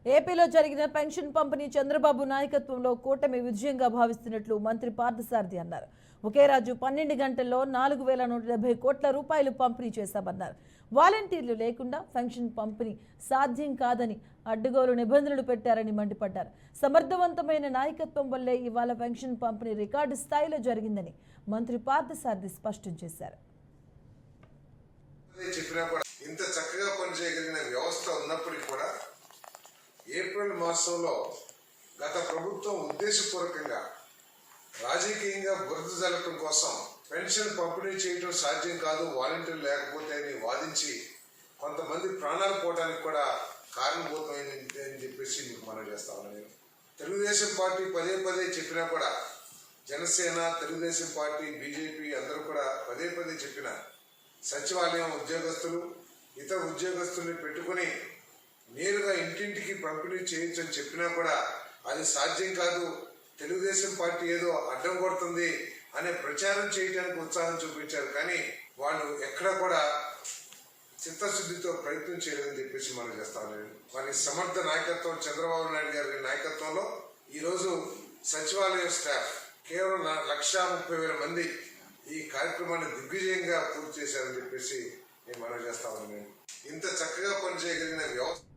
ఏపీలో జరిగిన పెన్షన్ పంపిణీ చంద్రబాబు నాయకత్వంలో కూటమి విజయంగా భావిస్తున్నట్లు మంత్రి పార్థసారథి అన్నారు. ఒకే రాజు 12 గంటల్లో 4170 కోట్ల రూపాయలు పంపిణీ చేశామన్నారు. వాలంటీర్లు లేకుండా పెన్షన్ పంపిణీ సాధ్యం కాదని అడ్డుగోలు నిబంధనలు పెట్టారని మండిపడ్డారు. సమర్థవంతమైన నాయకత్వం వల్లే ఇవాళ పెన్షన్ పంపిణీ రికార్డు స్థాయిలో జరిగిందని మంత్రి పార్థసారథి స్పష్టం చేశారు. ఇంత చక్కగా పనిచేయగలిగిన వ్యవస్థ ఉన్నప్పటికీ కూడా ఏప్రిల్ మాసంలో గత ప్రభుత్వం ఉద్దేశపూర్వకంగా రాజకీయంగా బురద జల్లటం కోసం పెన్షన్ పంపిణీ చేయడం సాధ్యం కాదు వాలంటీర్లు లేకపోతే అని వాదించి కొంతమంది ప్రాణాలు పోవడానికి కూడా కారణభూతమైంది అని చెప్పేసి మీకు మనం చేస్తా ఉన్నాను. నేను తెలుగుదేశం పార్టీ పదే పదే చెప్పినా కూడా జనసేన, తెలుగుదేశం పార్టీ, బీజేపీ అందరూ కూడా పదే పదే చెప్పిన సచివాలయం ఉద్యోగస్తులు ఇతర ఉద్యోగస్తుల్ని పెట్టుకుని నేరుగా ఇంటింటికి పంపిణీ చేయొచ్చని చెప్పినా కూడా అది సాధ్యం కాదు, తెలుగుదేశం పార్టీ ఏదో అడ్డం కొడుతుంది అనే ప్రచారం చేయడానికి ఉత్సాహం చూపించారు. కానీ వాళ్ళు ఎక్కడా కూడా చిత్తశుద్ధితో ప్రయత్నం చేయలేదని చెప్పేసి మనం చేస్తాం. వారి సమర్థ నాయకత్వం చంద్రబాబు నాయుడు గారి నాయకత్వంలో ఈరోజు సచివాలయం స్టాఫ్ కేవలం 1,30,000 మంది ఈ కార్యక్రమాన్ని దిగ్విజయంగా పూర్తి చేశారని చెప్పేసి నేను మనం చేస్తా ఉన్నాను. ఇంత చక్కగా పనిచేయగలిగిన వ్యవస్థ